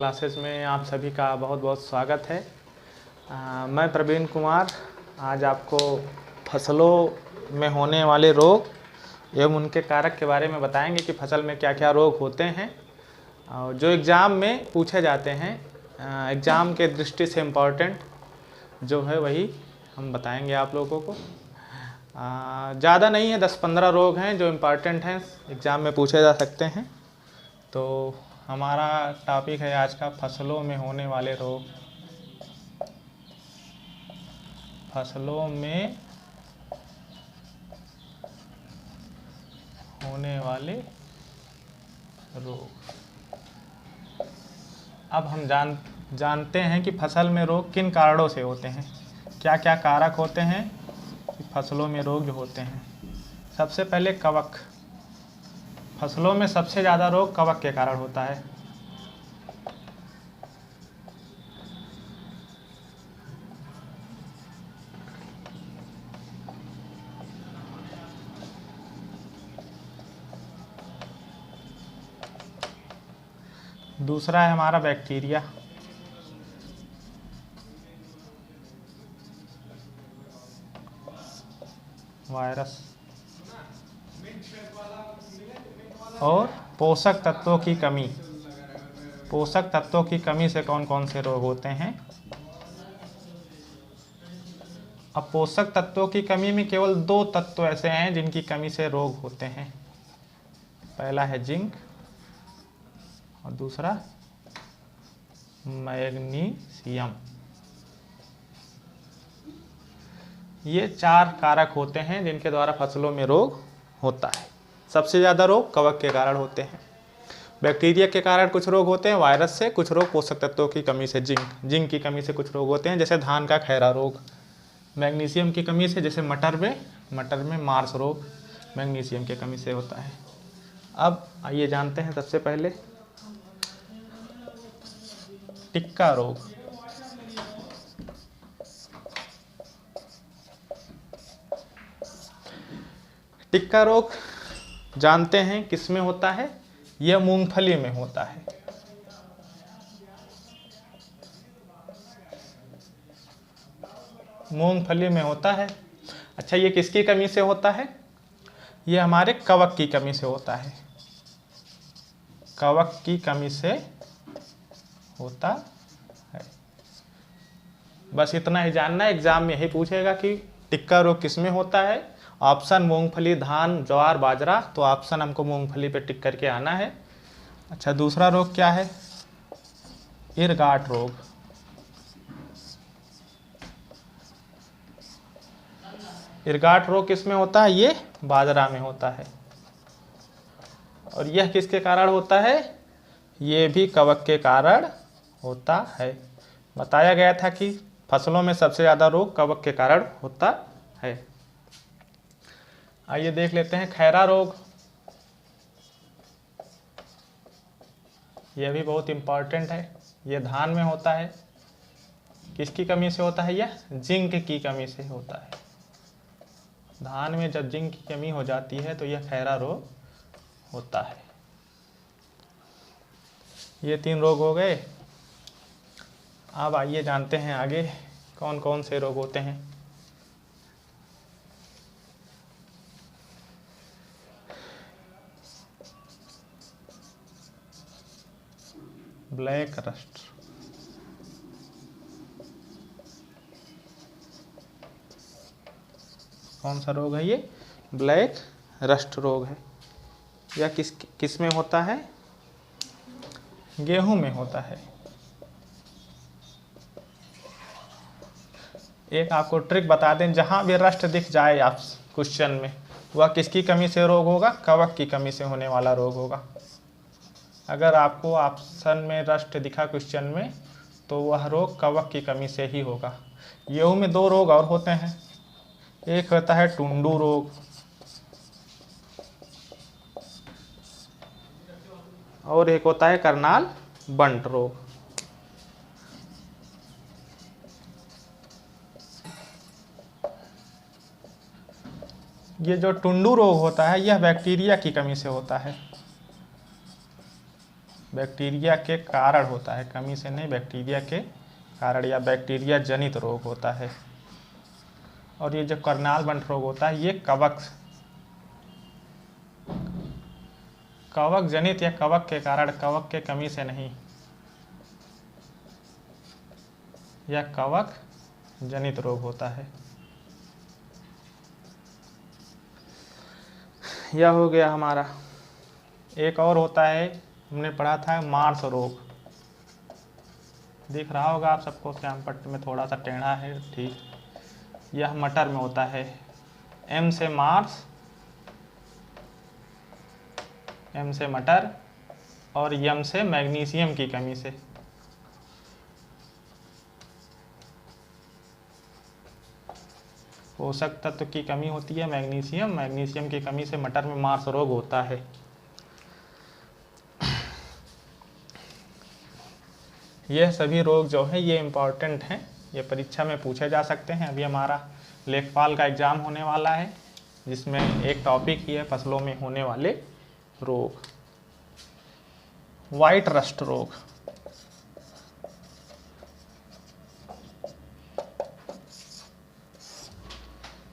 Classes में आप सभी का बहुत बहुत स्वागत है। मैं प्रवीण कुमार आज आपको फसलों में होने वाले रोग एवं उनके कारक के बारे में बताएंगे कि फसल में क्या क्या रोग होते हैं और जो एग्ज़ाम में पूछे जाते हैं। एग्ज़ाम के दृष्टि से इम्पॉर्टेंट जो है वही हम बताएंगे आप लोगों को। ज़्यादा नहीं है, 10-15 रोग हैं जो इम्पॉर्टेंट हैं, एग्ज़ाम में पूछे जा सकते हैं। तो हमारा टॉपिक है आज का फसलों में होने वाले रोग। फसलों में होने वाले रोग। अब हम जानते हैं कि फसल में रोग किन कारणों से होते हैं, क्या क्या कारक होते हैं कि फसलों में रोग जो होते हैं। सबसे पहले कवक। फसलों में सबसे ज़्यादा रोग कवक के कारण होता है। दूसरा है हमारा बैक्टीरिया। वायरस और पोषक तत्वों की कमी। पोषक तत्वों की कमी से कौन कौन से रोग होते हैं। अब पोषक तत्वों की कमी में केवल 2 तत्व ऐसे हैं जिनकी कमी से रोग होते हैं। पहला है जिंक और दूसरा मैग्नीशियम। ये 4 कारक होते हैं जिनके द्वारा फसलों में रोग होता है। सबसे ज़्यादा रोग कवक के कारण होते हैं। बैक्टीरिया के कारण कुछ रोग होते हैं, वायरस से कुछ रोग, पोषक तत्वों की कमी से जिंक की कमी से कुछ रोग होते हैं, जैसे धान का खैरा रोग। मैग्नीशियम की कमी से जैसे मटर में मार्स रोग मैग्नीशियम की कमी से होता है। अब आइए जानते हैं सबसे पहले टिक्का रोग। टिक्का रोग जानते हैं किस में होता है, यह मूंगफली में होता है। मूंगफली में होता है। अच्छा, ये किसकी कमी से होता है, ये हमारे कवक की कमी से होता है। कवक की कमी से होता है। बस इतना ही जानना है, एग्जाम में यही पूछेगा कि टिक्का रोग किस में होता है। ऑप्शन मूंगफली, धान, ज्वार, बाजरा, तो ऑप्शन हमको मूंगफली पे टिक करके आना है। अच्छा, दूसरा रोग क्या है, इरगाट रोग। इरगाट रोग किस में होता है, ये बाजरा में होता है। और यह किसके कारण होता है, ये भी कवक के कारण होता है। बताया गया था कि फसलों में सबसे ज़्यादा रोग कवक के कारण होता है। आइए देख लेते हैं खैरा रोग। यह भी बहुत इम्पॉर्टेंट है। यह धान में होता है। किसकी कमी से होता है, यह जिंक की कमी से होता है। धान में जब जिंक की कमी हो जाती है तो यह खैरा रोग होता है। ये 3 रोग हो गए। अब आइए जानते हैं आगे कौन कौन से रोग होते हैं। Black rust. कौन सा रोग है ये, ब्लैक रस्ट रोग है। यह किस में होता है, गेहूं में होता है। एक आपको ट्रिक बता दें, जहां भी रस्ट दिख जाए आप क्वेश्चन में, वह किसकी कमी से रोग होगा, कवक की कमी से होने वाला रोग होगा। अगर आपको ऑप्शन में रस्ट दिखा क्वेश्चन में तो वह रोग कवक की कमी से ही होगा। गेहूं में 2 रोग और होते हैं, एक होता है टुंडू रोग और एक होता है करनाल बंट रोग। ये जो टुंडू रोग होता है यह बैक्टीरिया की कमी से होता है। बैक्टीरिया के कारण होता है, कमी से नहीं, बैक्टीरिया के कारण या बैक्टीरिया जनित रोग होता है। और ये जो करनाल बंट रोग होता है ये कवक जनित या कवक के कारण, कवक के कमी से नहीं, यह कवक जनित रोग होता है। यह हो गया हमारा। एक और होता है, हमने पढ़ा था मार्स रोग, दिख रहा होगा आप सबको, श्याम पट्टी में थोड़ा सा टेढ़ा है, ठीक। यह मटर में होता है। एम से मार्स, एम से मटर और यम से मैग्नीशियम की कमी से। पोषक तत्व की कमी होती है मैग्नीशियम, मैग्नीशियम की कमी से मटर में मार्स रोग होता है। यह सभी रोग जो है ये इम्पॉर्टेंट हैं, ये परीक्षा में पूछे जा सकते हैं। अभी हमारा लेखपाल का एग्ज़ाम होने वाला है जिसमें एक टॉपिक ही है फसलों में होने वाले रोग। व्हाइट रस्ट रोग,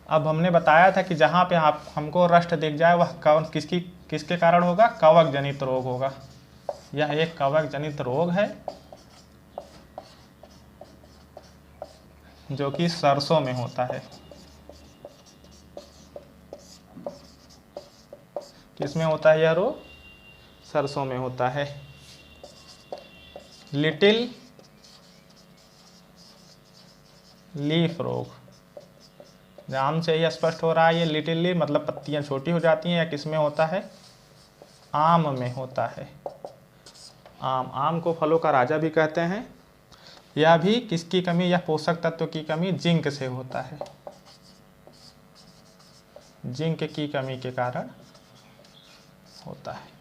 अब हमने बताया था कि जहाँ पे आप हमको रस्ट दिख जाए वह किसके कारण होगा, कवक जनित रोग होगा। यह एक कवक जनित रोग है जो कि सरसों में होता है। किसमें होता है यह रोग, सरसों में होता है। लिटिल लीफ रोग, नाम से ही स्पष्ट हो रहा है ये लिटिल लीफ मतलब पत्तियां छोटी हो जाती हैं। या किसमें होता है, आम में होता है। आम को फलों का राजा भी कहते हैं। यह भी किसकी कमी या पोषक तत्व की कमी, जिंक से होता है। जिंक की कमी के कारण होता है।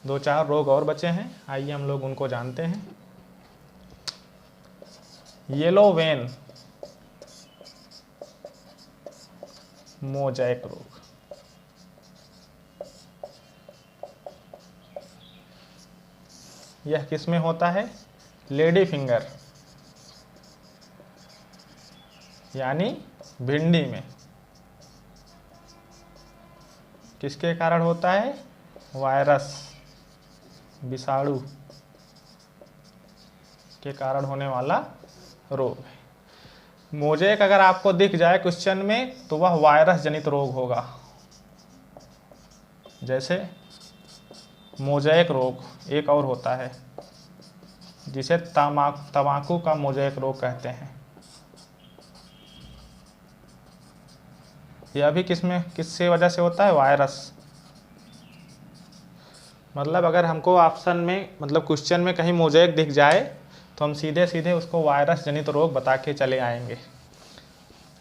दो चार रोग और बचे हैं, आइए हम लोग उनको जानते हैं। येलो वेन मोज़ेक रोग, यह किसमें होता है, लेडी फिंगर यानी भिंडी में। किसके कारण होता है, वायरस, विषाणु के कारण होने वाला रोग है। मोज़ेक अगर आपको दिख जाए क्वेश्चन में तो वह वायरस जनित रोग होगा। जैसे मोज़ेक रोग एक और होता है जिसे तंबाकू का मोज़ेक रोग कहते हैं। यह भी किससे वजह से होता है, वायरस। मतलब अगर हमको ऑप्शन में मतलब क्वेश्चन में कहीं मोज़ेक दिख जाए तो हम सीधे सीधे उसको वायरस जनित रोग बता के चले आएंगे।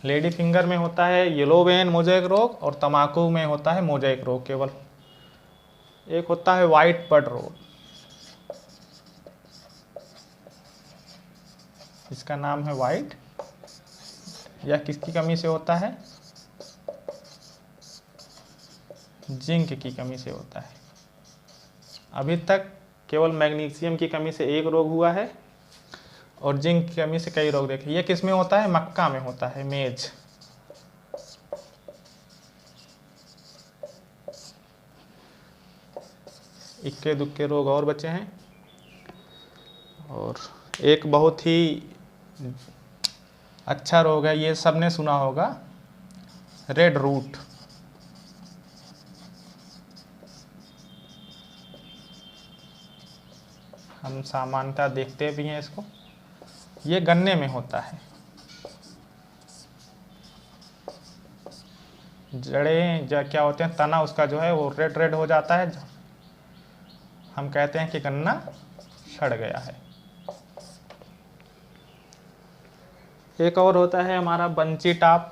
लेडी फिंगर में होता है येलो वेन मोज़ेक रोग और तंबाकू में होता है मोज़ेक रोग केवल। एक होता है वाइट बड रोग, इसका नाम है वाइट। यह किसकी कमी से होता है, जिंक की कमी से होता है। अभी तक केवल मैग्नीशियम की कमी से एक रोग हुआ है और जिंक की कमी से कई रोग देखे। ये किस में होता है, मक्का में होता है, मेज। इक्के दुक्के रोग और बचे हैं। और एक बहुत ही अच्छा रोग है, ये सबने सुना होगा, रेड रूट। हम सामान्यतः देखते भी हैं इसको। ये गन्ने में होता है। जड़ें क्या होते हैं, तना उसका जो है वो रेड रेड हो जाता है। हम कहते हैं कि गन्ना सड़ गया है। एक और होता है हमारा बंची टाप।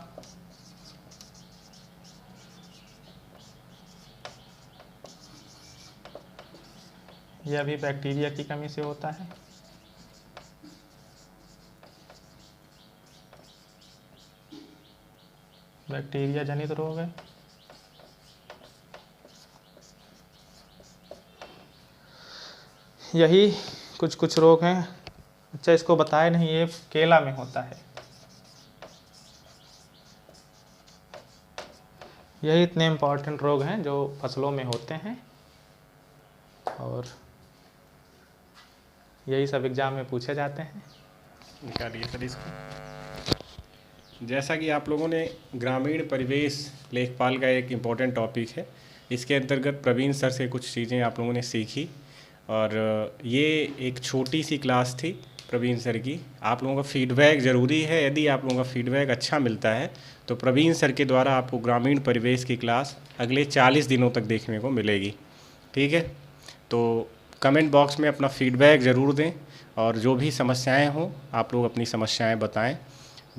यह भी बैक्टीरिया की कमी से होता है। बैक्टीरिया जनित रोग है। यही कुछ कुछ रोग हैं। अच्छा, इसको बताए नहीं, ये केला में होता है। यही इतने इम्पॉर्टेंट रोग हैं जो फसलों में होते हैं और यही सब एग्ज़ाम में पूछे जाते हैं। निकालिए सर इसको। जैसा कि आप लोगों ने ग्रामीण परिवेश लेखपाल का एक इम्पॉर्टेंट टॉपिक है, इसके अंतर्गत प्रवीण सर से कुछ चीज़ें आप लोगों ने सीखी और ये एक छोटी सी क्लास थी प्रवीण सर की। आप लोगों का फीडबैक ज़रूरी है। यदि आप लोगों का फीडबैक अच्छा मिलता है तो प्रवीण सर के द्वारा आपको ग्रामीण परिवेश की क्लास अगले 40 दिनों तक देखने को मिलेगी। ठीक है, तो कमेंट बॉक्स में अपना फीडबैक ज़रूर दें और जो भी समस्याएं हों आप लोग अपनी समस्याएं बताएं।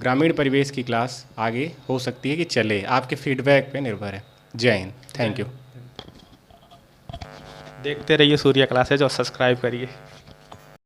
ग्रामीण परिवेश की क्लास आगे हो सकती है कि चले, आपके फीडबैक पे निर्भर है। जय हिंद, थैंक यू। देखते रहिए सूर्या क्लासेज और सब्सक्राइब करिए।